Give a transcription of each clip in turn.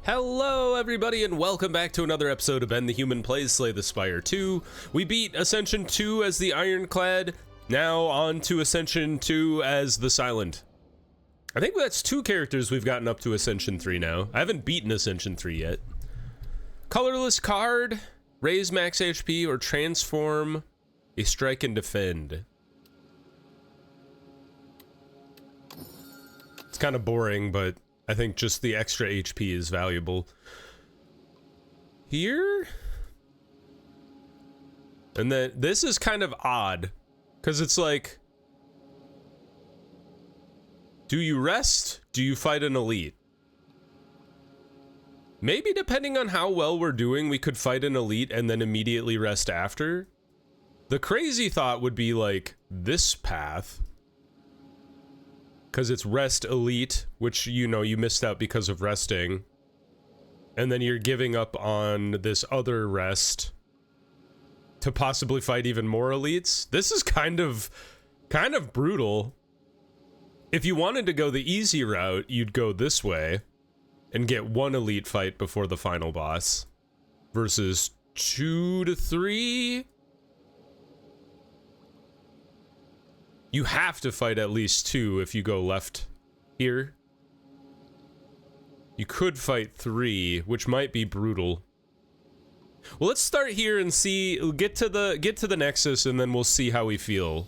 Hello everybody and welcome back to another episode of Ben the Human Plays Slay the Spire 2. We beat Ascension 2 as the Ironclad, now on to Ascension 2 as the Silent. I think that's two characters we've gotten up to Ascension 3 now. I haven't beaten Ascension 3 yet. Colorless card, raise max HP, or transform a strike and defend. It's kind of boring, but I think just the extra HP is valuable. Here? And then this is kind of odd, because it's like, do you rest? Do you fight an elite? Maybe depending on how well we're doing, we could fight an elite and then immediately rest after. The crazy thought would be like this path, because it's rest elite, which, you know, you missed out because of resting. And then you're giving up on this other rest to possibly fight even more elites. This is kind of brutal. If you wanted to go the easy route, you'd go this way and get one elite fight before the final boss versus 2 to 3. You have to fight at least 2 if you go left here. You could fight 3, which might be brutal. Well, let's start here and see, get to the Nexus, and then we'll see how we feel.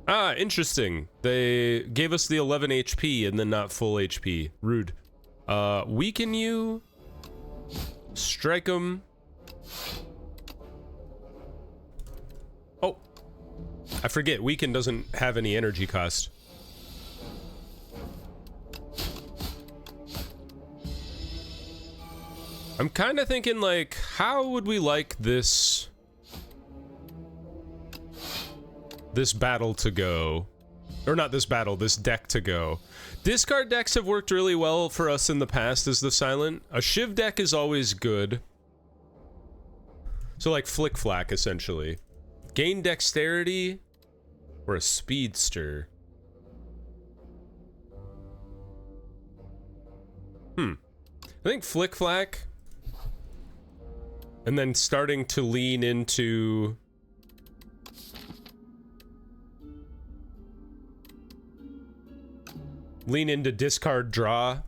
Ah, interesting. They gave us the 11 HP and then not full HP. Rude. Weaken you. Strike him. Oh, I forget, weaken doesn't have any energy cost. I'm kind of thinking, like, how would we like this battle to go? Or not this battle, this deck to go. Discard decks have worked really well for us in the past as the Silent. A Shiv deck is always good. So like Flick Flack, essentially. Gain Dexterity or a Speedster. I think Flick Flack. And then starting to lean into... discard draw.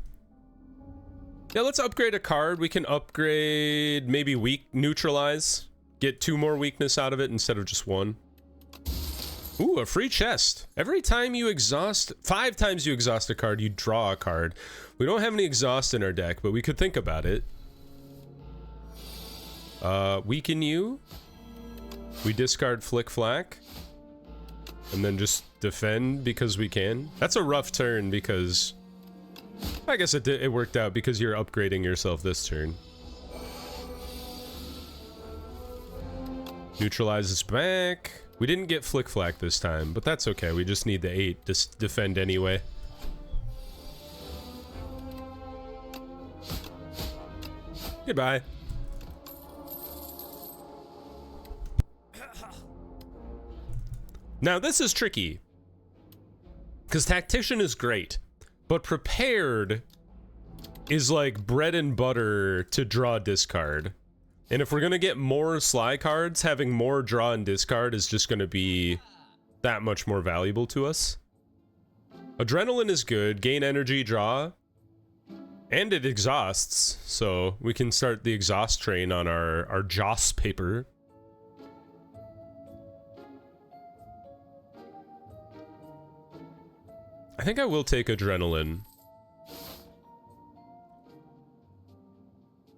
Yeah, let's upgrade a card. We can upgrade maybe neutralize. Get 2 more weakness out of it instead of just 1. Ooh, a free chest. Every time you exhaust, 5 times you exhaust a card, you draw a card. We don't have any exhaust in our deck, but we could think about it. Weaken you. We discard Flick Flack. And then just defend because we can. That's a rough turn because... I guess it worked out because you're upgrading yourself this turn. Neutralizes back. We didn't get Flick Flack this time, but that's okay. We just need the 8 to defend anyway. Goodbye. Now this is tricky, because Tactician is great, but Prepared is like bread and butter to draw discard. And if we're gonna get more Sly cards, having more draw and discard is just gonna be that much more valuable to us. Adrenaline is good, gain energy, draw, and it exhausts, so we can start the exhaust train on our Joss paper. I think I will take Adrenaline.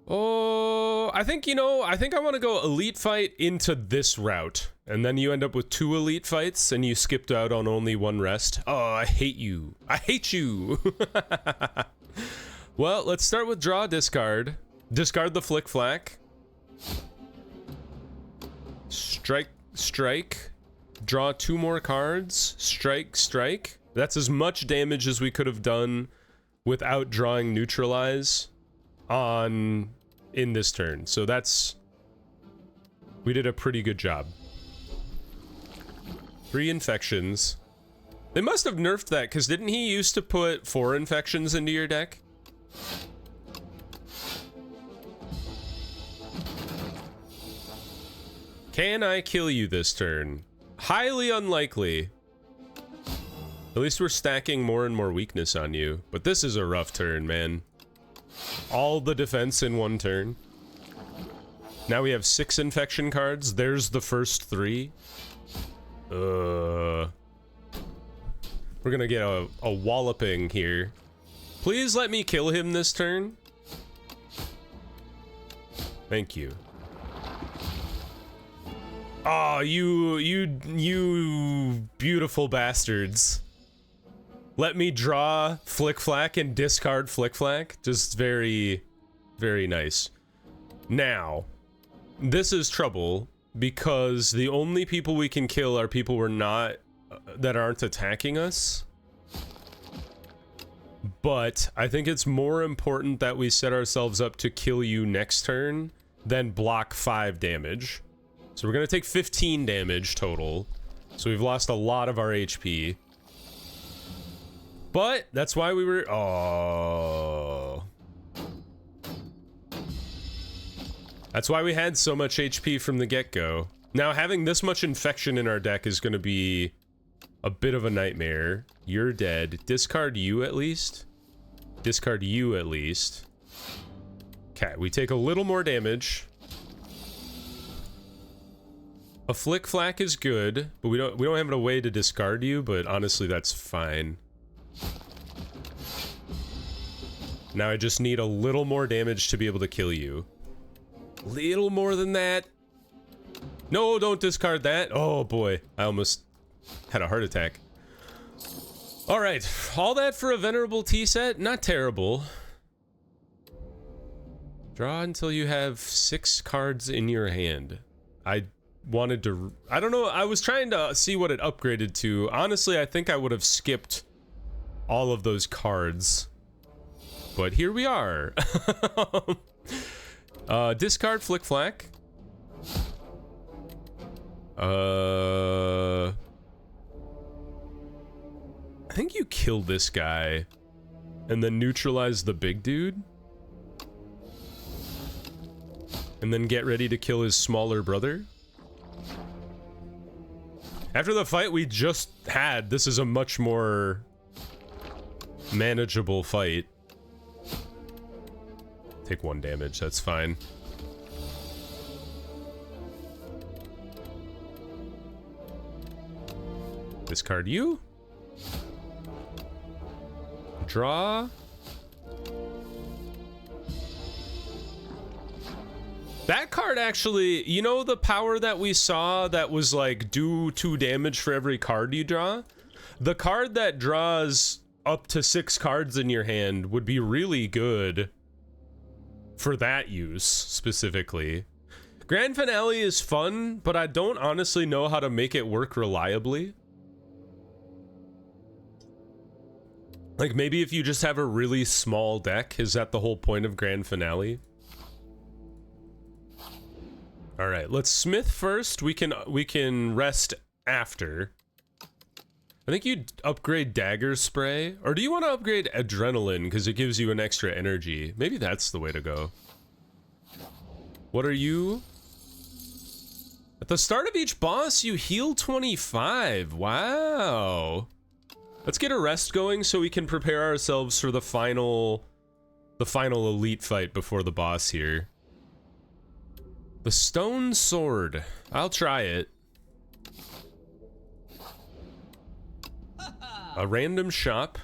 Oh, I think, you know, I think I want to go Elite Fight into this route. And then you end up with 2 Elite Fights and you skipped out on only 1 rest. Oh, I hate you. I hate you. Well, let's start with draw, discard. Discard the Flick Flack. Strike, strike. Draw 2 more cards. Strike, strike. That's as much damage as we could have done without drawing neutralize in this turn. So we did a pretty good job. 3 infections. They must have nerfed that, because didn't he used to put 4 infections into your deck? Can I kill you this turn? Highly unlikely. At least we're stacking more and more weakness on you. But this is a rough turn, man. All the defense in one turn. Now we have 6 infection cards. There's the first 3. We're gonna get a walloping here. Please let me kill him this turn. Thank you. Oh, you beautiful bastards. Let me draw Flick Flack and discard Flick Flack. Just very, very nice. Now, this is trouble because the only people we can kill are people we're not, that aren't attacking us. But I think it's more important that we set ourselves up to kill you next turn than block 5 damage. So we're gonna take 15 damage total. So we've lost a lot of our HP. But that's why we were, oh. That's why we had so much HP from the get-go. Now having this much infection in our deck is gonna be a bit of a nightmare. You're dead. Discard you at least. Discard you at least. Okay, we take a little more damage. A Flick Flack is good, but we don't have a way to discard you, but honestly that's fine. Now I just need a little more damage to be able to kill you. Little more than that. No, don't discard that. Oh boy, I almost had a heart attack. All right, all that for a Venerable Tea set? Not terrible. Draw until you have 6 cards in your hand. I wanted to, I don't know, I was trying to see what it upgraded to. Honestly, I think I would have skipped all of those cards. But here we are. Discard Flick Flack. I think you kill this guy and then neutralize the big dude. And then get ready to kill his smaller brother. After the fight we just had, this is a much more manageable fight. Take 1 damage, that's fine. Discard you. Draw. That card actually, you know the power that we saw that was like do 2 damage for every card you draw? The card that draws up to 6 cards in your hand would be really good for that use specifically. Grand Finale is fun, but I don't honestly know how to make it work reliably. Like maybe if you just have a really small deck, is that the whole point of Grand Finale? All right, let's smith first. We can rest after. I think you'd upgrade Dagger Spray, or do you want to upgrade Adrenaline because it gives you an extra energy? Maybe that's the way to go. What are you? At the start of each boss, you heal 25. Wow. Let's get a rest going so we can prepare ourselves for the final elite fight before the boss here. The Stone Sword. I'll try it. A random shop.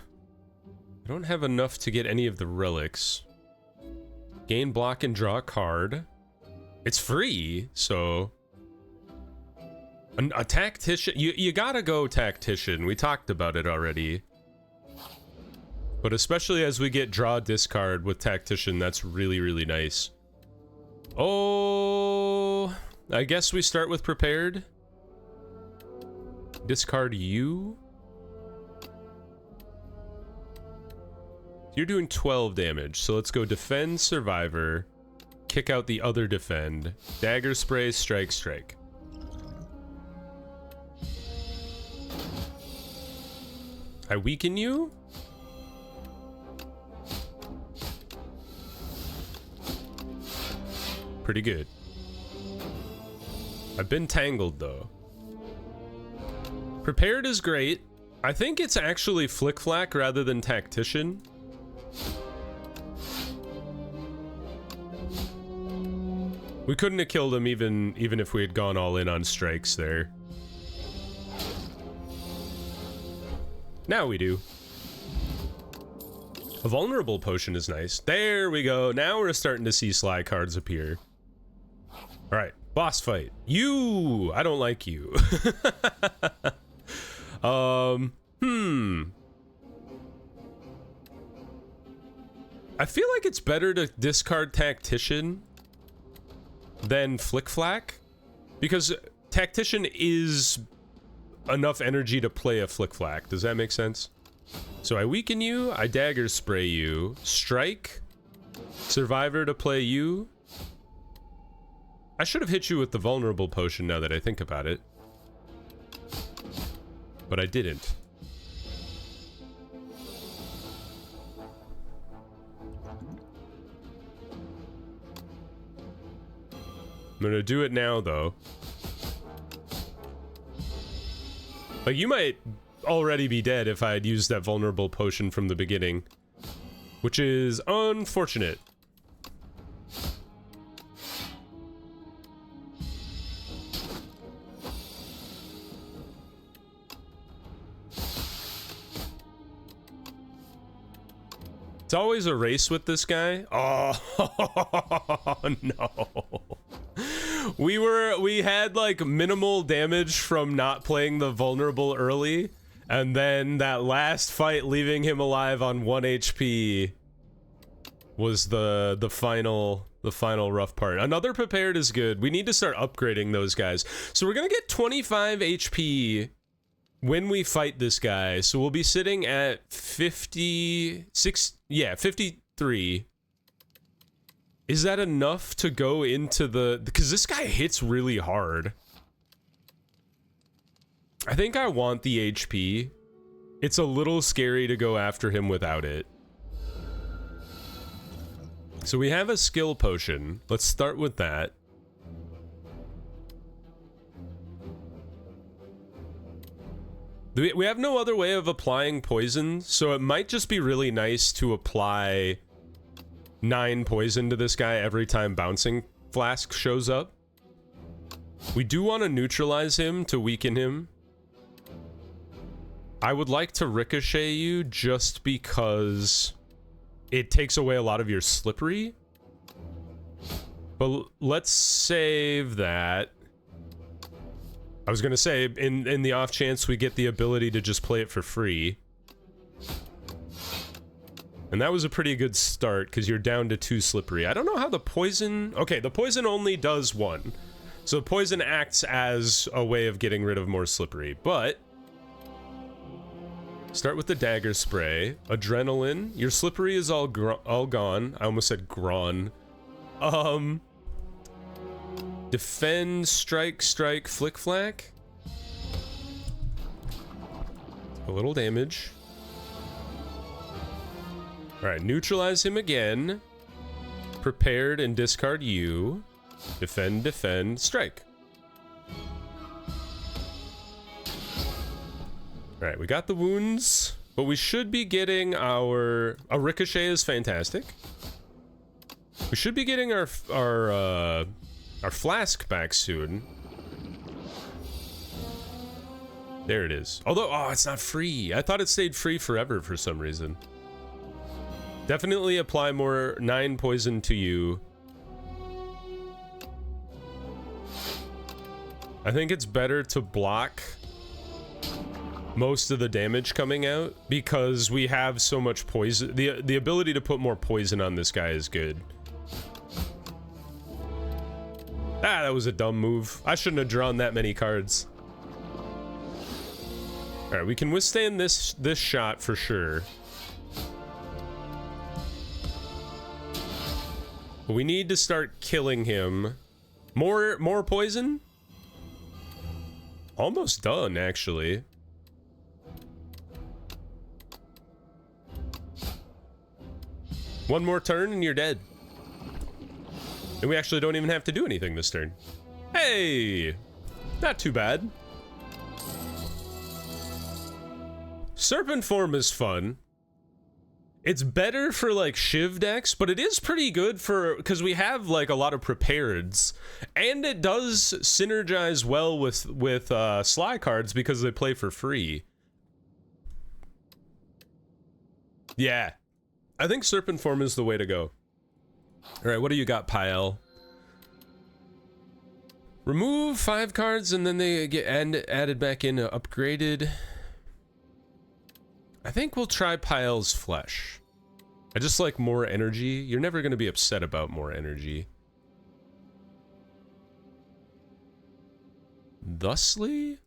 I don't have enough to get any of the relics. Gain block and draw a card. It's free, so... A tactician. You gotta go tactician. We talked about it already. But especially as we get draw discard with tactician, that's really, really nice. Oh, I guess we start with prepared. Discard you. You're doing 12 damage, so let's go defend survivor. Kick out the other defend. Dagger spray, strike, strike. I weaken you? Pretty good. I've been tangled though. Prepared is great. I think it's actually flick-flack rather than tactician. We couldn't have killed him even if we had gone all in on strikes there. Now we do. A vulnerable potion is nice. There we go. Now we're starting to see sly cards appear. All right, boss fight. You! I don't like you. I feel like it's better to discard Tactician than Flick-Flack, because Tactician is enough energy to play a Flick-Flack. Does that make sense? So I weaken you, I dagger spray you, strike, survivor to play you. I should have hit you with the vulnerable potion now that I think about it, but I didn't. I'm gonna do it now though. Like, you might already be dead if I had used that vulnerable potion from the beginning, which is unfortunate. It's always a race with this guy. Oh no. We had like minimal damage from not playing the vulnerable early, and then that last fight leaving him alive on 1 HP was the final rough part. Another prepared is good. We need to start upgrading those guys. So we're gonna get 25 HP when we fight this guy. So we'll be sitting at 56, yeah, 53. Is that enough to go into the... Because this guy hits really hard. I think I want the HP. It's a little scary to go after him without it. So we have a skill potion. Let's start with that. We have no other way of applying poison, so it might just be really nice to apply 9 poison to this guy every time Bouncing Flask shows up. We do want to neutralize him to weaken him. I would like to ricochet you just because it takes away a lot of your slippery. But let's save that. I was gonna say, in the off chance we get the ability to just play it for free. And that was a pretty good start, because you're down to 2 slippery. I don't know how the poison... Okay, the poison only does 1. So poison acts as a way of getting rid of more slippery, but... Start with the dagger spray. Adrenaline. Your slippery is all gone. I almost said gron. Defend, strike, flick, flack. A little damage. Alright, neutralize him again. Prepared and discard you. Defend, strike. Alright, we got the wounds, but we should be getting our... A ricochet is fantastic. We should be getting our flask back soon. There it is. Although, oh, it's not free. I thought it stayed free forever for some reason. Definitely apply more 9 poison to you. I think it's better to block most of the damage coming out because we have so much poison. The ability to put more poison on this guy is good. Ah, that was a dumb move. I shouldn't have drawn that many cards. Alright, we can withstand this shot for sure. But we need to start killing him. More poison? Almost done, actually. One more turn and you're dead. And we actually don't even have to do anything this turn. Hey! Not too bad. Serpent form is fun. It's better for like Shiv decks, but it is pretty good for, because we have like a lot of prepareds, and it does synergize well with Sly cards because they play for free. Yeah, I think Serpent form is the way to go. All right, what do you got, Pael? Remove 5 cards and then they get added back in upgraded. I think we'll try Pael's Flesh. I just like more energy. You're never going to be upset about more energy. Thusly?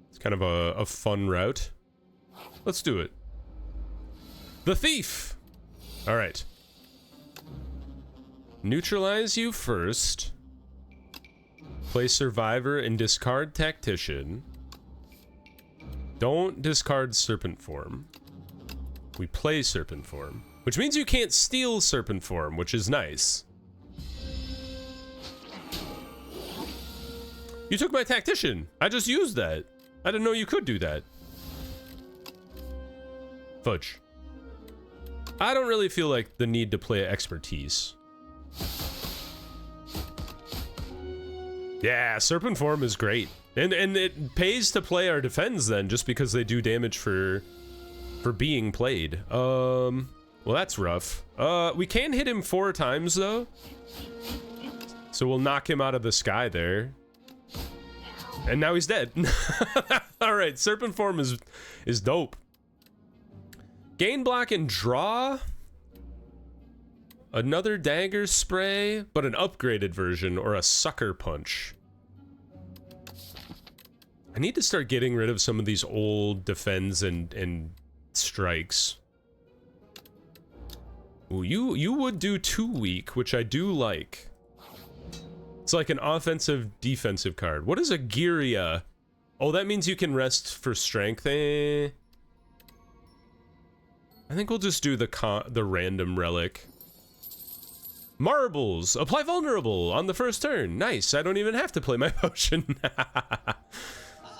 It's kind of a fun route. Let's do it. The Thief! Alright. Neutralize you first. Play Survivor and discard Tactician. Don't discard Serpent form. We play Serpent form, which means you can't steal Serpent form, which is nice. You took my Tactician. I just used that. I didn't know you could do that. Fudge. I don't really feel like the need to play Expertise. Yeah, Serpent form is great. And it pays to play our defense then, just because they do damage for being played. Well, that's rough. We can hit him 4 times though. So we'll knock him out of the sky there. And now he's dead. All right, Serpent form is dope. Gain block and draw. Another dagger spray, but an upgraded version, or a sucker punch. I need to start getting rid of some of these old defends and strikes. Ooh, you would do 2 weak, which I do like. It's like an offensive defensive card. What is a Giria? Oh, that means you can rest for strength. I think we'll just do the random relic. Marbles! Apply vulnerable on the first turn. Nice, I don't even have to play my potion.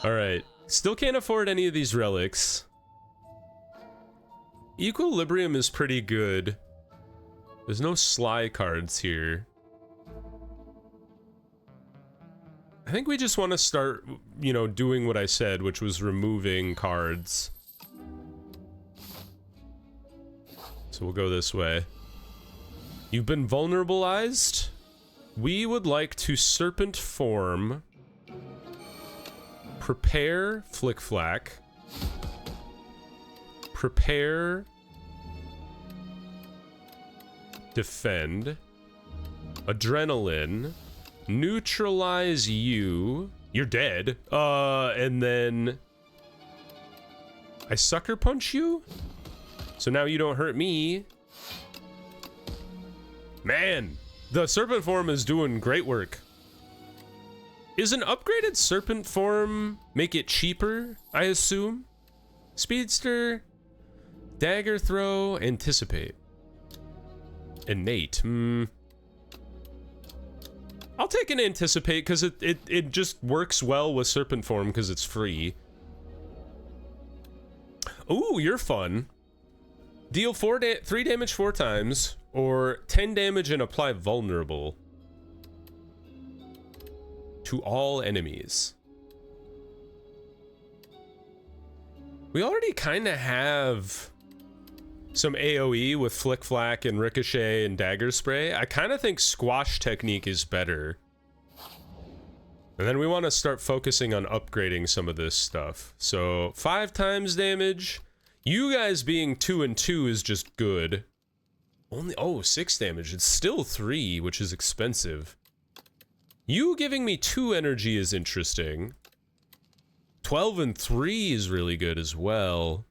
Alright, still can't afford any of these relics. Equilibrium is pretty good. There's no Sly cards here. I think we just want to start, you know, doing what I said, which was removing cards. So we'll go this way. You've been vulnerabilized. We would like to Serpent form. Prepare Flick Flack. Prepare. Defend. Adrenaline. Neutralize you. You're dead. And then I sucker punch you? So now you don't hurt me. Man, the Serpent form is doing great work. Is an upgraded Serpent form make it cheaper, I assume? Speedster, Dagger Throw, Anticipate. Innate, I'll take an Anticipate because it just works well with Serpent form because it's free. Ooh, you're fun. Deal 3 damage 4 times, or 10 damage and apply vulnerable to all enemies. We already kind of have some AoE with Flick Flack and Ricochet and Dagger Spray. I kind of think Squash Technique is better. And then we want to start focusing on upgrading some of this stuff. So 5 times damage. You guys being 2 and 2 is just good. Only, oh, 6 damage. It's still 3, which is expensive. You giving me 2 energy is interesting. 12 and 3 is really good as well.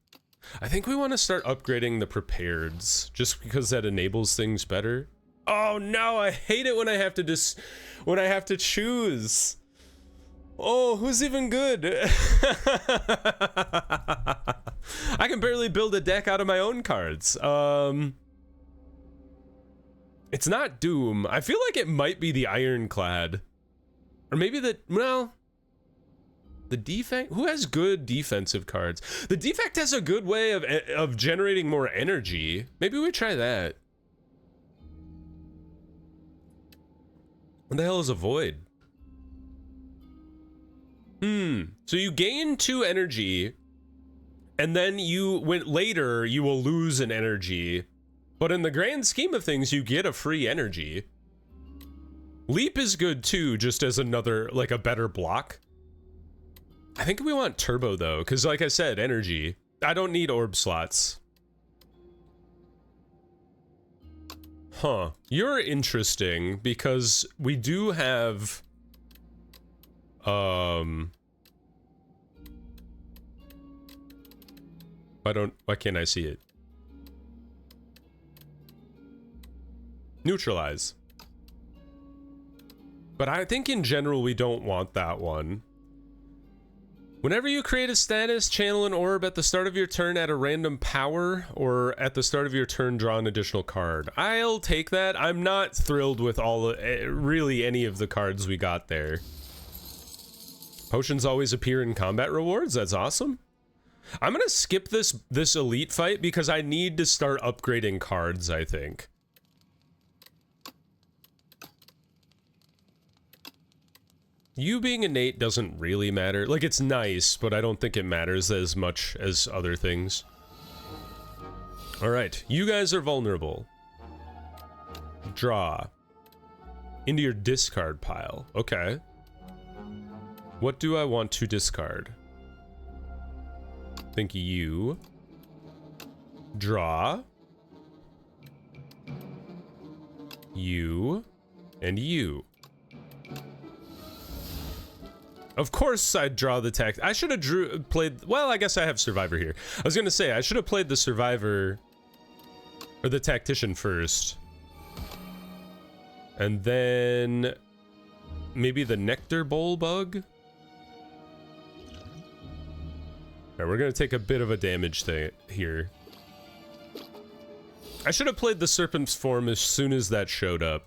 I think we want to start upgrading the prepareds, just because that enables things better. Oh no, I hate it when I have to choose. Oh, who's even good? I can barely build a deck out of my own cards. It's not Doom. I feel like it might be the Ironclad. Or maybe the, well, the Defect? Who has good defensive cards? The Defect has a good way of generating more energy. Maybe we try that. What the hell is a Void? So you gain 2 energy, and then later you will lose an energy. But in the grand scheme of things, you get a free energy. Leap is good too, just as another, like a better block. I think we want Turbo though, because like I said, energy. I don't need orb slots. Huh. You're interesting because we do have... Why can't I see it? Neutralize. But I think in general we don't want that one. Whenever you create a status, channel an orb at the start of your turn at a random power, or at the start of your turn draw an additional card. I'll take that. I'm not thrilled with really any of the cards we got there. Potions always appear in combat rewards. That's awesome. I'm gonna skip this elite fight because I need to start upgrading cards, I think. You being innate doesn't really matter. Like, it's nice, but I don't think it matters as much as other things. Alright, you guys are vulnerable. Draw. Into your discard pile. Okay. What do I want to discard? I think you. Draw. You. And you. Of course I'd draw the tech. I should have played... Well, I guess I have Survivor here. I was gonna say, I should have played the Survivor... Or the Tactician first. And then... Maybe the Nectar Bowl Bug? Alright, we're gonna take a bit of a damage thing here. I should have played the Serpent's Form as soon as that showed up.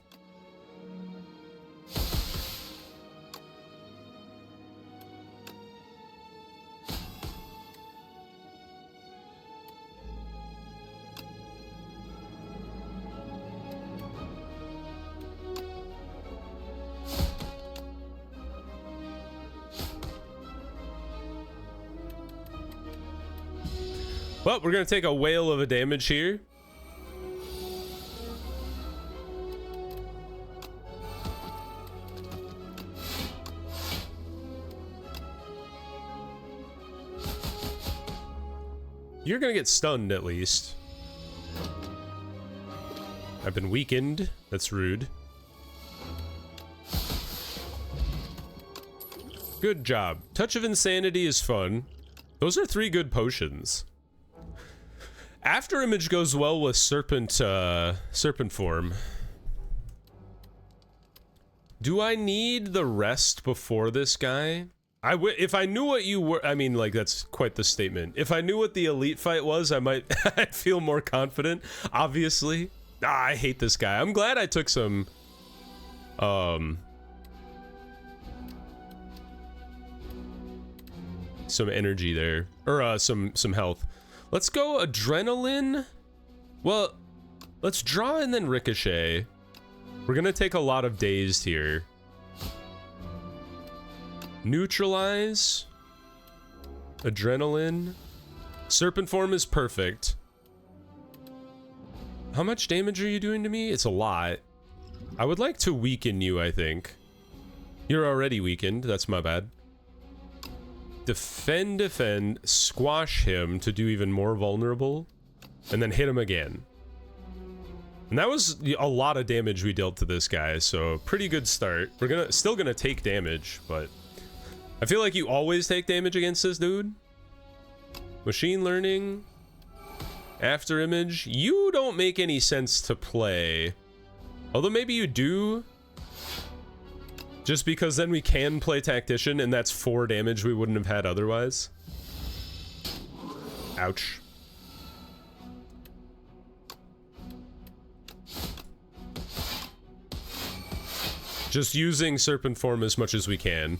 Well, we're gonna take a whale of a damage here. You're gonna get stunned at least. I've been weakened. That's rude. Good job. Touch of Insanity is fun. Those are 3 good potions. After Image goes well with Serpent Form. Do I need the rest before this guy? If I knew what you were, I mean, like, that's quite the statement. If I knew what the elite fight was, I might I'd feel more confident, obviously. I hate this guy. I'm glad I took some, energy there, or some health. Let's go Adrenaline. Well, let's draw and then Ricochet. We're gonna take a lot of dazed here. Neutralize. Adrenaline. Serpent Form is perfect. How much damage are you doing to me? It's a lot. I would like to weaken you, I think. You're already weakened. That's my bad. Defend, squash him to do even more vulnerable, and then hit him again. And that was a lot of damage we dealt to this guy, so pretty good start. We're still gonna take damage, but I feel like you always take damage against this dude. Machine Learning. After Image. You don't make any sense to play. Although maybe you do. Just because then we can play Tactician, and that's 4 damage we wouldn't have had otherwise. Ouch. Just using serpent form as much as we can.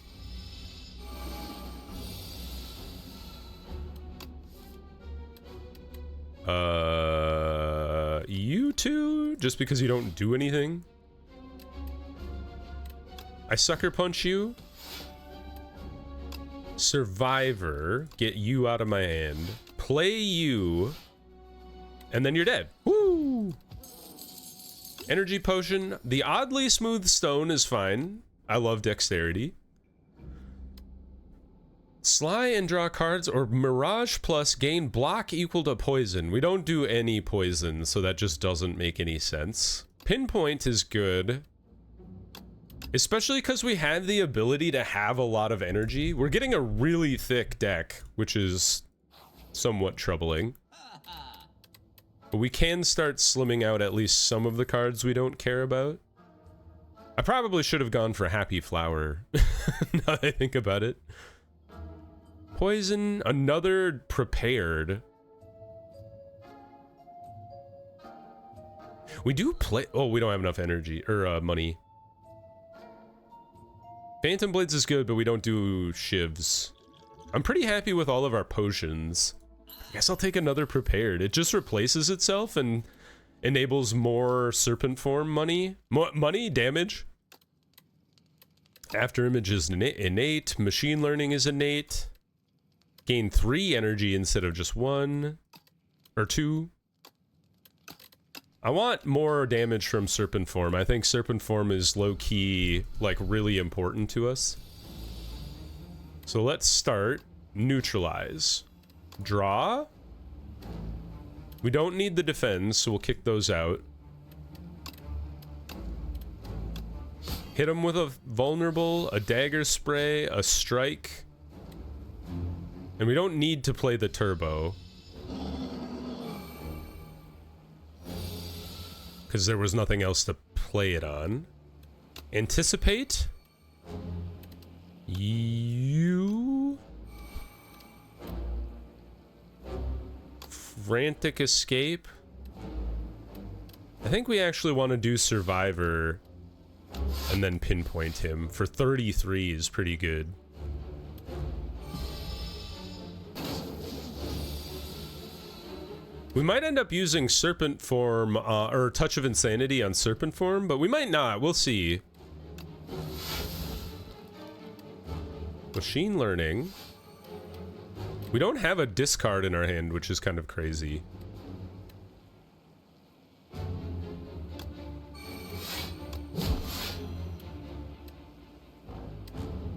You two? Just because you don't do anything? I sucker punch you. Survivor. Get you out of my hand. Play you. And then you're dead. Woo! Energy potion. The oddly smooth stone is fine. I love dexterity. Sly and draw cards, or Mirage plus gain block equal to poison. We don't do any poison, so that just doesn't make any sense. Pinpoint is good. Especially because we have the ability to have a lot of energy. We're getting a really thick deck, which is somewhat troubling. But we can start slimming out at least some of the cards we don't care about. I probably should have gone for Happy Flower, now that I think about it. Poison, another prepared. We do play, oh, we don't have enough energy, or money. Phantom Blades is good, but we don't do shivs. I'm pretty happy with all of our potions. I guess I'll take another prepared. It just replaces itself and enables more serpent form money. Money damage. After image is innate. Machine learning is innate. Gain 3 energy instead of just 1 or 2. I want more damage from serpent form. I think serpent form is low-key, like, really important to us. So let's start. Neutralize. Draw. We don't need the defense, so we'll kick those out. Hit him with a vulnerable, a dagger spray, a strike. And we don't need to play the turbo. Because there was nothing else to play it on. Anticipate. You. Frantic escape. I think we actually want to do Survivor and then pinpoint him. For 33 is pretty good. We might end up using Serpent Form, or Touch of Insanity on Serpent Form, but we might not. We'll see. Machine Learning. We don't have a discard in our hand, which is kind of crazy.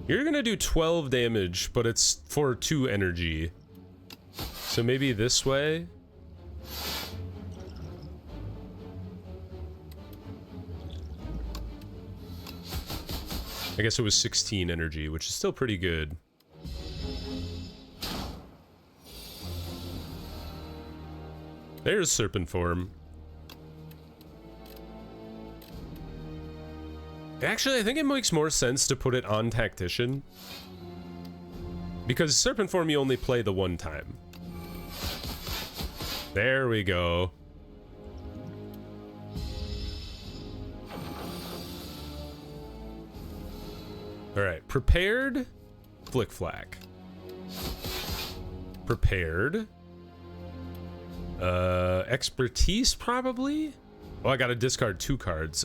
You're gonna do 12 damage, but it's for 2 energy. So maybe this way? I guess it was 16 energy, which is still pretty good. There's Serpent Form. Actually, I think it makes more sense to put it on Tactician. Because Serpent Form you only play the one time. There we go. Alright, prepared, flick flack. Prepared. Expertise, probably? Oh, I gotta discard 2 cards.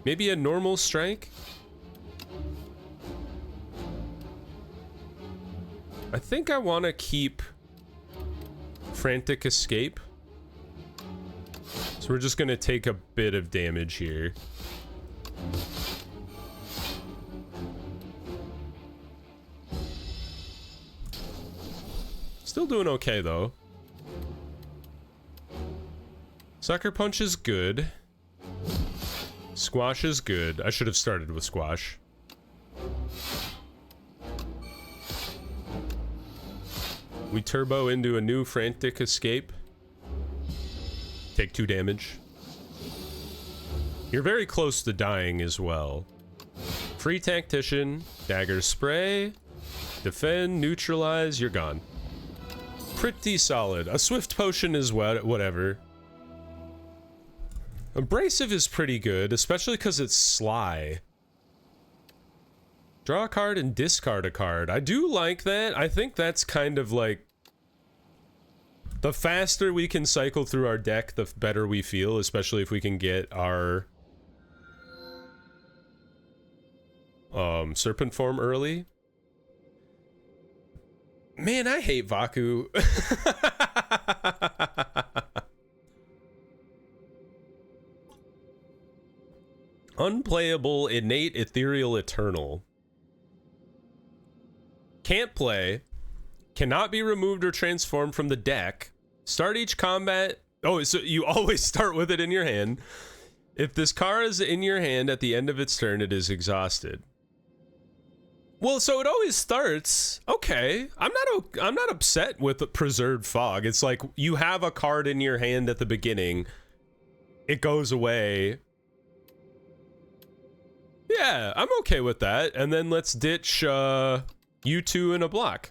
Maybe a normal strike? I think I want to keep Frantic Escape. So we're just gonna take a bit of damage here. Still doing okay, though. Sucker Punch is good. Squash is good. I should have started with Squash. We turbo into a new Frantic Escape. Take 2 damage. You're very close to dying as well. Free Tactician, Dagger Spray. Defend, neutralize, you're gone. Pretty solid. A swift potion is whatever. Abrasive is pretty good, especially because it's sly. Draw a card and discard a card. I do like that. I think that's kind of like... the faster we can cycle through our deck, the better we feel, especially if we can get our... Serpent form early. Man, I hate Vaku. Unplayable, innate, ethereal, eternal. Can't play. Cannot be removed or transformed from the deck. Start each combat. Oh, so you always start with it in your hand. If this card is in your hand at the end of its turn, it is exhausted. Well, so it always starts. Okay, I'm not upset with the preserved fog. It's like you have a card in your hand at the beginning. It goes away. Yeah, I'm okay with that. And then let's ditch you two in a block.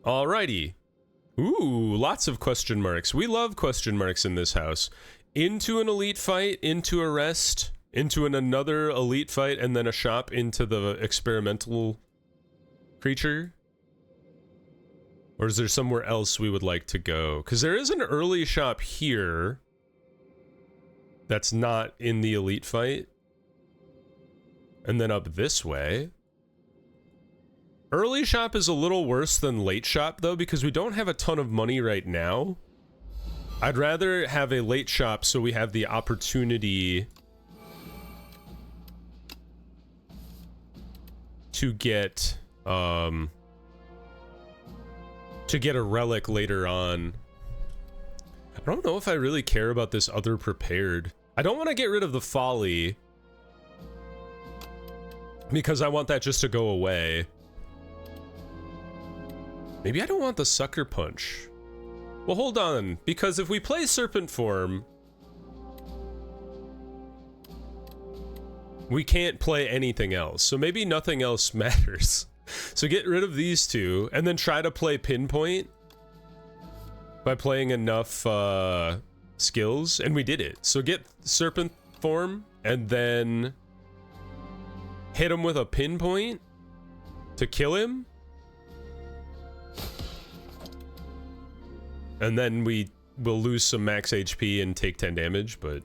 Alrighty. Ooh, lots of question marks. We love question marks in this house. Into an elite fight, into a rest, into another elite fight, and then a shop into the experimental creature? Or is there somewhere else we would like to go? Because there is an early shop here that's not in the elite fight. And then up this way. Early shop is a little worse than late shop, though, because we don't have a ton of money right now. I'd rather have a late shop so we have the opportunity to get a relic later on. I don't know if I really care about this other prepared. I don't want to get rid of the folly because I want that just to go away. Maybe I don't want the sucker punch. Well, hold on, because if we play serpent form, we can't play anything else. So maybe nothing else matters. So get rid of these two and then try to play pinpoint by playing enough skills, and we did it. So get serpent form and then hit him with a pinpoint to kill him. And then we will lose some max HP and take 10 damage, but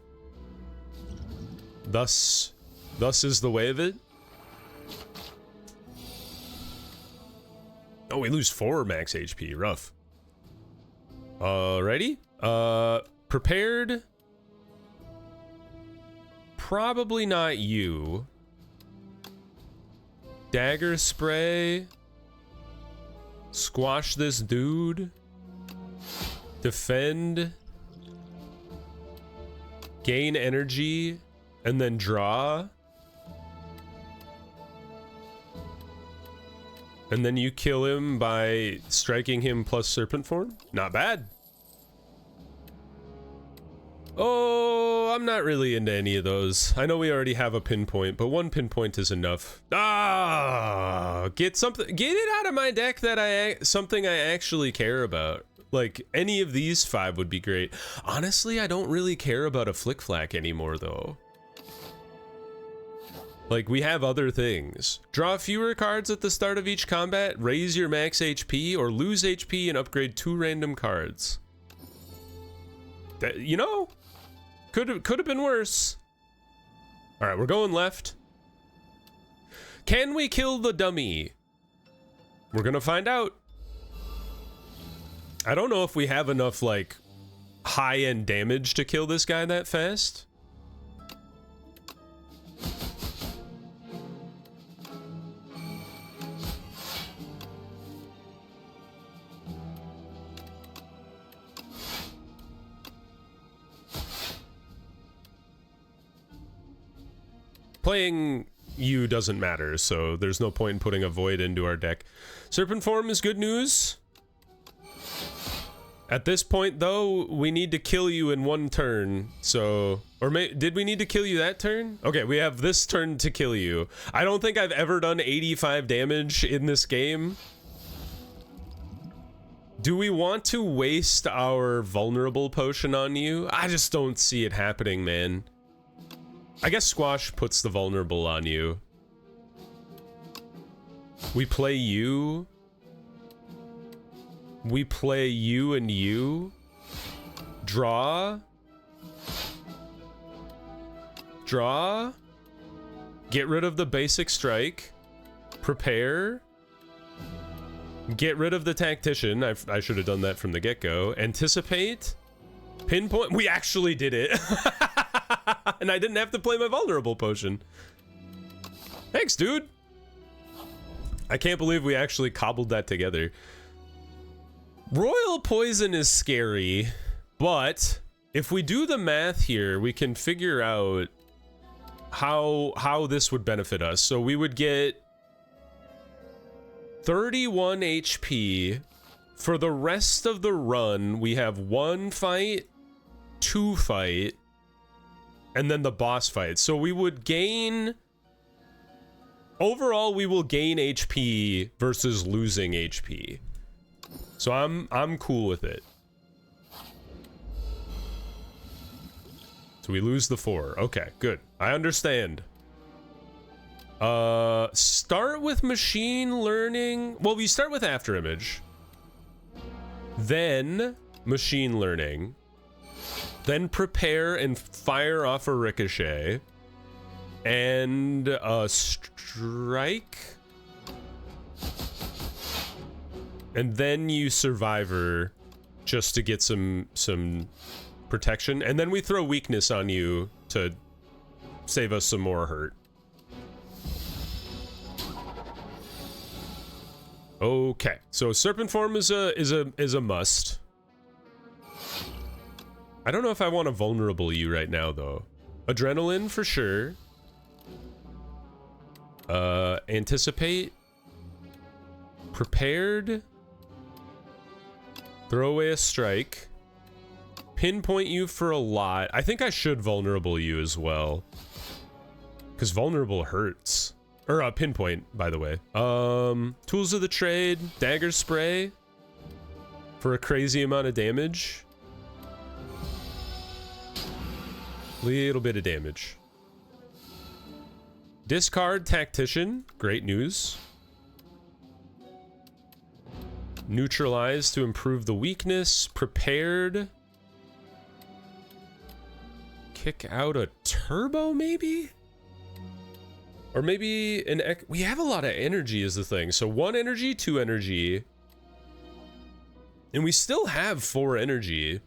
thus is the way of it. Oh, we lose 4 max HP, rough. Alrighty. Prepared. Probably not you. Dagger spray. Squash this dude. Defend, gain energy, and then draw. And then you kill him by striking him plus serpent form? Not bad. Oh, I'm not really into any of those. I know we already have a pinpoint, but 1 pinpoint is enough. Ah, get it out of my deck that something I actually care about. Like, any of these 5 would be great. Honestly, I don't really care about a flick flack anymore, though. Like, we have other things. Draw fewer cards at the start of each combat, raise your max HP, or lose HP and upgrade 2 random cards. That, you know, could have been worse. All right, we're going left. Can we kill the dummy? We're gonna find out. I don't know if we have enough, like, high-end damage to kill this guy that fast. Playing you doesn't matter, so there's no point in putting a void into our deck. Serpent form is good news. At this point, though, we need to kill you in one turn, so... Or did we need to kill you that turn? Okay, we have this turn to kill you. I don't think I've ever done 85 damage in this game. Do we want to waste our vulnerable potion on you? I just don't see it happening, man. I guess Squash puts the vulnerable on you. We play you. We play you and you. Draw. Draw. Get rid of the basic strike. Prepare. Get rid of the tactician. I should have done that from the get-go. Anticipate. Pinpoint. We actually did it. And I didn't have to play my vulnerable potion. Thanks, dude. I can't believe we actually cobbled that together. Royal poison is scary, but if we do the math here, we can figure out how this would benefit us. So we would get 31 HP. For the rest of the run, we have 1 fight, 2 fight, and then the boss fight. So we would gain... Overall, we will gain HP versus losing HP. So I'm cool with it. So we lose the 4. Okay, good. I understand. Start with machine learning. Well, we start with afterimage. Then machine learning. Then prepare and fire off a ricochet. And a strike. And then you survivor just to get some protection. And then we throw weakness on you to save us some more hurt. Okay, so serpent form is a must. I don't know if I want to vulnerable you right now though. Adrenaline for sure. Anticipate. Prepared. Throw away a strike. Pinpoint you for a lot. I think I should vulnerable you as well. Because vulnerable hurts. Or pinpoint, by the way. Tools of the trade. Dagger spray. For a crazy amount of damage. Little bit of damage. Discard tactician. Great news. Neutralize to improve the weakness. Prepared. Kick out a turbo, maybe? Or maybe an... We have a lot of energy is the thing. So 1 energy, 2 energy. And we still have 4 energy.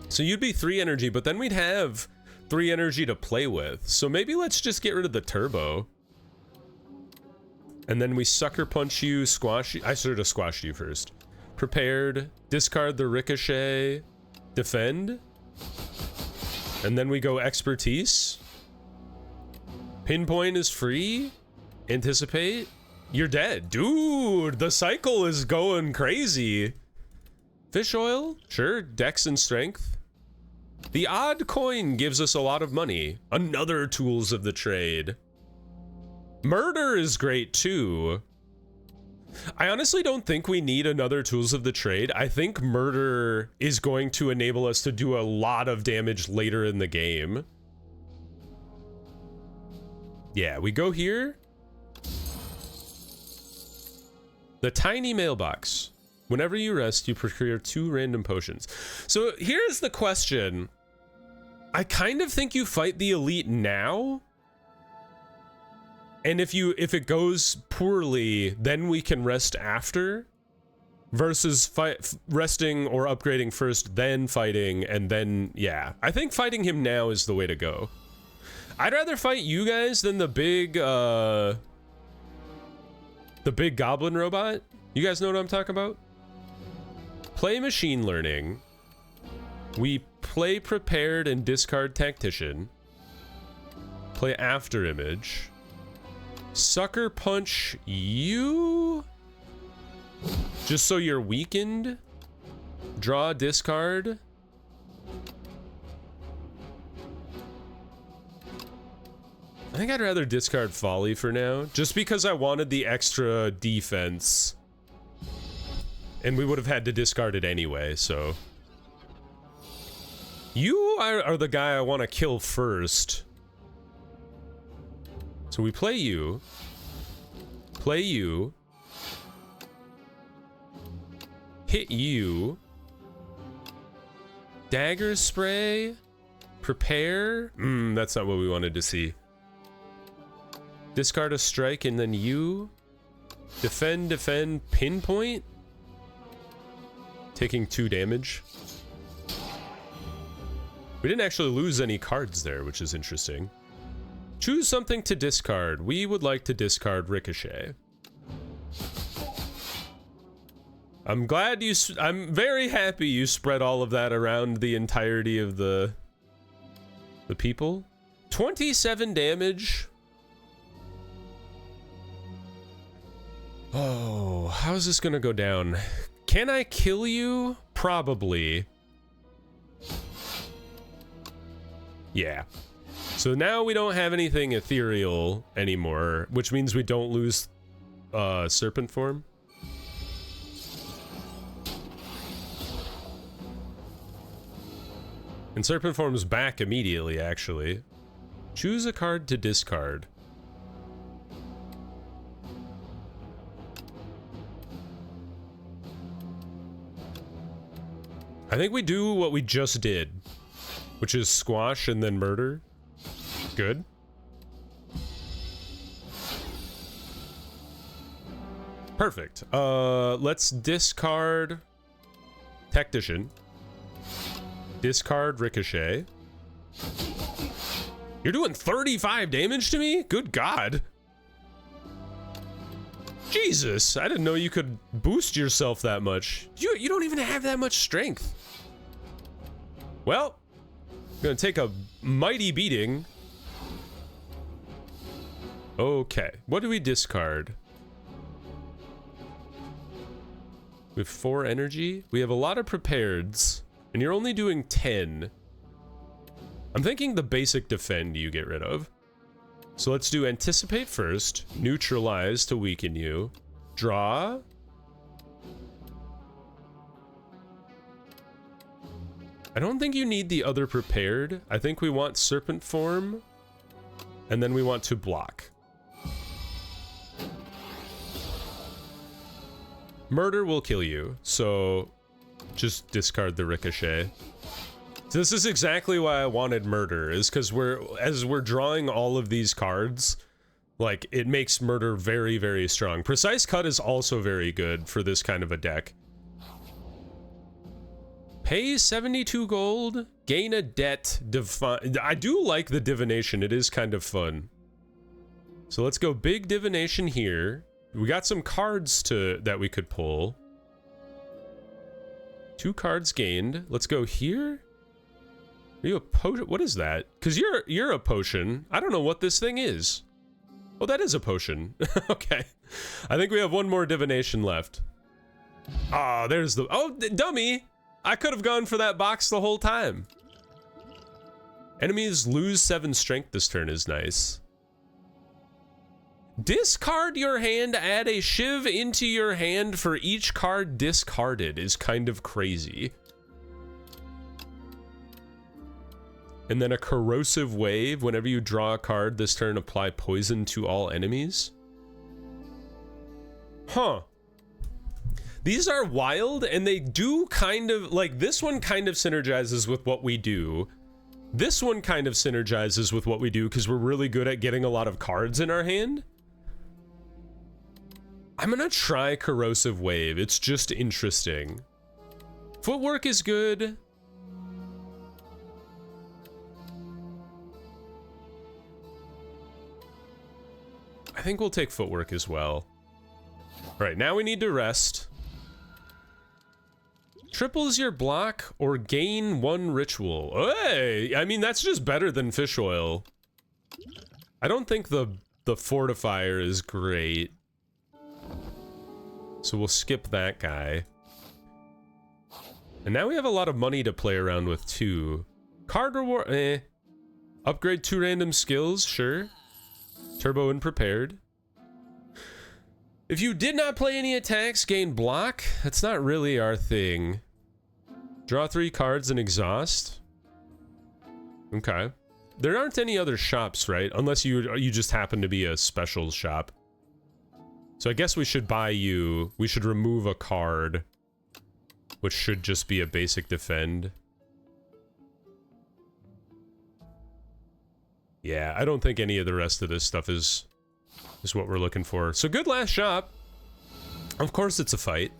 So you'd be 3 energy, but then we'd have 3 energy to play with. So maybe let's just get rid of the turbo. And then we sucker punch you, squash you. I should have squashed you first. Prepared. Discard the ricochet. Defend. And then we go expertise. Pinpoint is free. Anticipate. You're dead. Dude, the cycle is going crazy. Fish oil? Sure. Dex and strength. The odd coin gives us a lot of money. Another tools of the trade. Murder is great too. I honestly don't think we need another tools of the trade. I think murder is going to enable us to do a lot of damage later in the game. Yeah, we go here. The tiny mailbox. Whenever you rest, you procure 2 random potions. So here's the question. I kind of think you fight the elite now. And if it goes poorly, then we can rest after. Versus resting or upgrading first, then fighting, and then, yeah. I think fighting him now is the way to go. I'd rather fight you guys than the big goblin robot. You guys know what I'm talking about? Play machine learning. We play prepared and discard tactician. Play afterimage. Sucker punch you. Just so you're weakened. Draw, discard. I think I'd rather discard Folly for now, just because I wanted the extra defense. And we would have had to discard it anyway, so. You are the guy I want to kill first. So we play you. Play you. Hit you. Dagger spray. Prepare. That's not what we wanted to see. Discard a strike and then you. Defend, defend, pinpoint. Taking 2 damage. We didn't actually lose any cards there, which is interesting. Choose something to discard. We would like to discard Ricochet. I'm glad you... I'm very happy you spread all of that around the entirety of the people. 27 damage. Oh, how's this gonna go down? Can I kill you? Probably. Yeah. So now we don't have anything ethereal anymore, which means we don't lose serpent form. And serpent form's back immediately, actually. Choose a card to discard. I think we do what we just did, which is squash and then murder. Good. Perfect. Let's discard Tactician. Discard Ricochet. You're doing 35 damage to me? Good God. Jesus, I didn't know you could boost yourself that much. You don't even have that much strength. Well, I'm gonna take a mighty beating. Okay, what do we discard? We have 4 energy. We have a lot of prepareds, and you're only doing 10. I'm thinking the basic defend you get rid of. So let's do anticipate first, neutralize to weaken you, draw. I don't think you need the other prepared. I think we want serpent form, and then we want to block. Murder will kill you, so just discard the ricochet. So this is exactly why I wanted murder, is because as we're drawing all of these cards, like, it makes murder very, very strong. Precise cut is also very good for this kind of a deck. Pay 72 gold, gain a debt, I do like the divination, it is kind of fun. So let's go big divination here. We got some cards that we could pull. 2 cards gained. Let's go here. Are you a potion? What is that? Because you're a potion. I don't know what this thing is. Oh, that is a potion. Okay. I think we have 1 more divination left. Ah, there's the... Oh, dummy! I could have gone for that box the whole time. Enemies lose 7 strength this turn is nice. Discard your hand, add a shiv into your hand for each card discarded is kind of crazy. And then a corrosive wave. Whenever you draw a card this turn, apply poison to all enemies. Huh. These are wild, and they do kind of, like, this one kind of synergizes with what we do. This one kind of synergizes with what we do because we're really good at getting a lot of cards in our hand. I'm gonna try corrosive wave. It's just interesting. Footwork is good. I think we'll take footwork as well. All right, now we need to rest. Triples your block or gain 1 ritual. Hey, I mean, that's just better than fish oil. I don't think the fortifier is great. So we'll skip that guy. And now we have a lot of money to play around with too. Card reward, eh. Upgrade 2 random skills, sure. Turbo and prepared. If you did not play any attacks, gain block. That's not really our thing. Draw 3 cards and exhaust. Okay. There aren't any other shops, right? Unless you just happen to be a special shop. So I guess we should buy you. We should remove a card, which should just be a basic defend. Yeah, I don't think any of the rest of this stuff is what we're looking for. So good last shop. Of course it's a fight.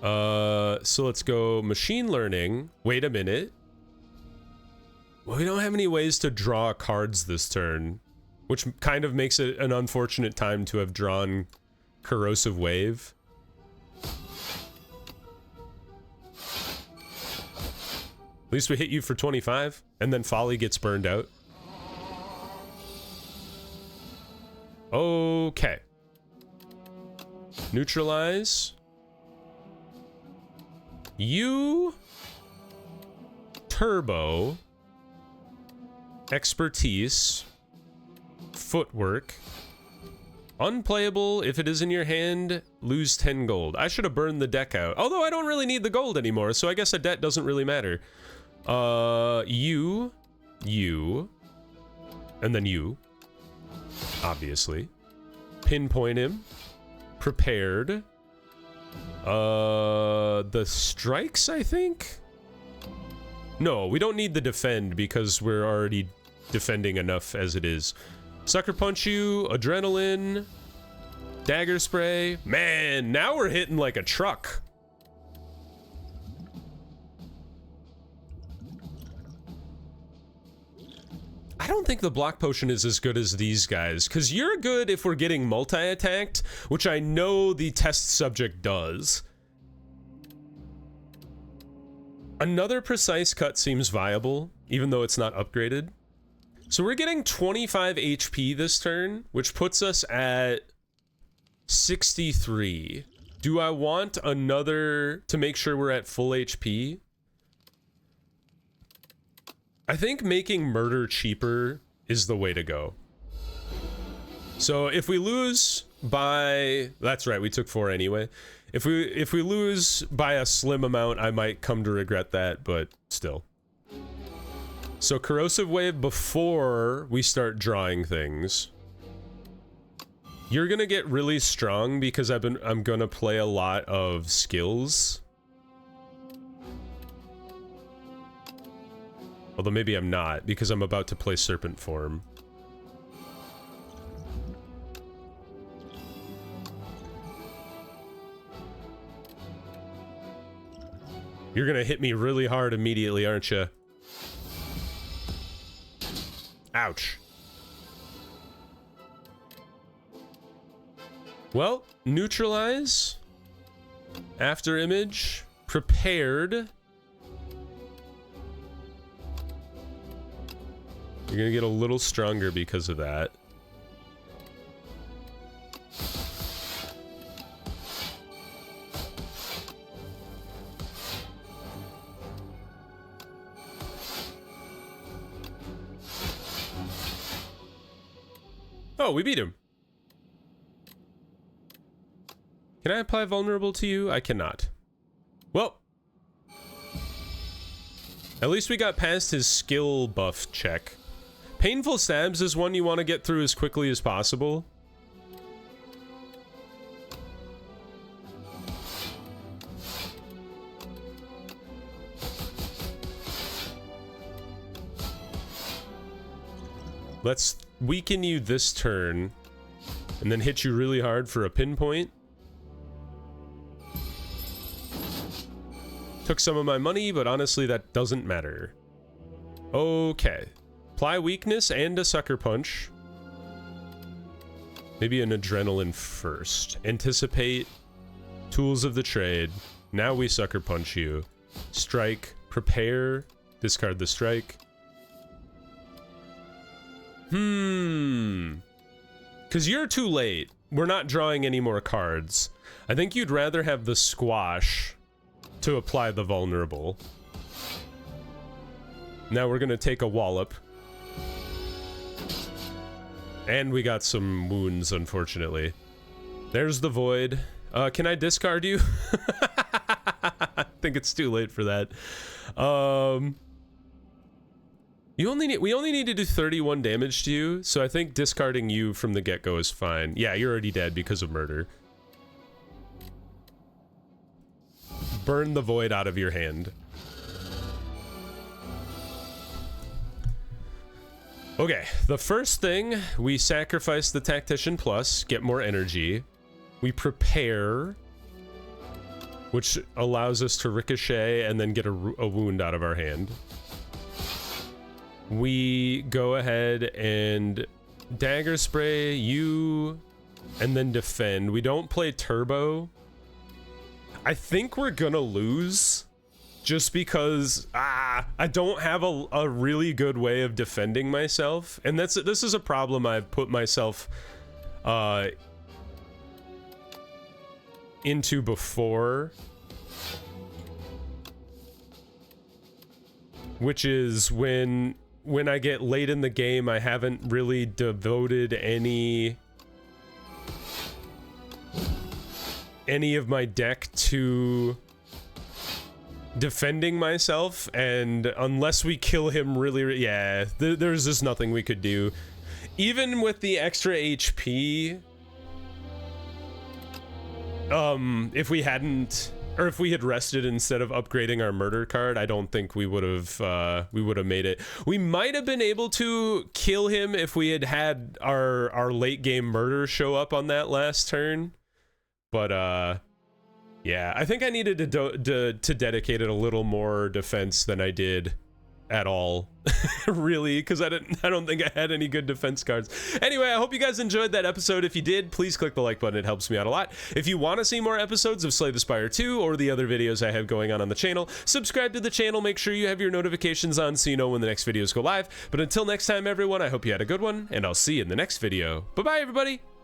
So let's go machine learning. Wait a minute. Well, we don't have any ways to draw cards this turn, which kind of makes it an unfortunate time to have drawn Corrosive Wave. At least we hit you for 25, and then Folly gets burned out. Okay. Neutralize. You. Turbo. Expertise. Footwork. Unplayable. If it is in your hand, lose 10 gold. I should have burned the deck out. Although I don't really need the gold anymore, so I guess a debt doesn't really matter. You. And then you. Obviously. Pinpoint him. Prepared. The strikes, I think? No, we don't need the defend because we're already defending enough as it is. Sucker Punch you, Adrenaline, Dagger Spray. Man, now we're hitting like a truck. I don't think the block potion is as good as these guys, because you're good if we're getting multi-attacked, which I know the test subject does. Another precise cut seems viable, even though it's not upgraded. So we're getting 25 HP this turn, which puts us at 63. Do I want another to make sure we're at full HP? I think making murder cheaper is the way to go. So if we lose by... That's right, we took 4 anyway. If we lose by a slim amount, I might come to regret that, but still. So Corrosive Wave before we start drawing things. You're gonna get really strong because I'm gonna play a lot of skills. Although maybe I'm not, because I'm about to play Serpent Form. You're gonna hit me really hard immediately, aren't you? Ouch. Well, neutralize. After image. Prepared. You're gonna get a little stronger because of that. Oh, we beat him. Can I apply vulnerable to you? I cannot. Well. At least we got past his skill buff check. Painful Stabs is one you want to get through as quickly as possible. Let's weaken you this turn, and then hit you really hard for a pinpoint. Took some of my money, but honestly that doesn't matter. Okay. Apply weakness and a sucker punch. Maybe an adrenaline first. Anticipate. Tools of the trade. Now we sucker punch you. Strike. Prepare. Discard the strike. Because you're too late. We're not drawing any more cards. I think you'd rather have the squash to apply the vulnerable. Now we're gonna take a wallop. And we got some wounds, unfortunately. There's the void. Can I discard you? I think it's too late for that. We only need to do 31 damage to you, so I think discarding you from the get-go is fine. Yeah, you're already dead because of murder. Burn the void out of your hand. Okay, the first thing, we sacrifice the Tactician Plus, get more energy. We prepare, which allows us to ricochet and then get a wound out of our hand. We go ahead and dagger spray you, and then defend. We don't play turbo. I think we're gonna lose, just because I don't have a really good way of defending myself, and this is a problem I've put myself into before, which is when I get late in the game, I haven't really devoted any of my deck to defending myself, and unless we kill him really, yeah, there's just nothing we could do. Even with the extra HP, if we hadn't, or if we had rested instead of upgrading our murder card, I don't think we would have made it. We might have been able to kill him if we had our late game murder show up on that last turn, but yeah, I think I needed to dedicate it a little more defense than I did at all, really, because I don't think I had any good defense cards. Anyway, I hope you guys enjoyed that episode. If you did, please click the like button. It helps me out a lot. If you want to see more episodes of Slay the Spire 2 or the other videos I have going on the channel, subscribe to the channel. Make sure you have your notifications on so you know when the next videos go live. But until next time, everyone, I hope you had a good one, and I'll see you in the next video. Bye-bye, everybody!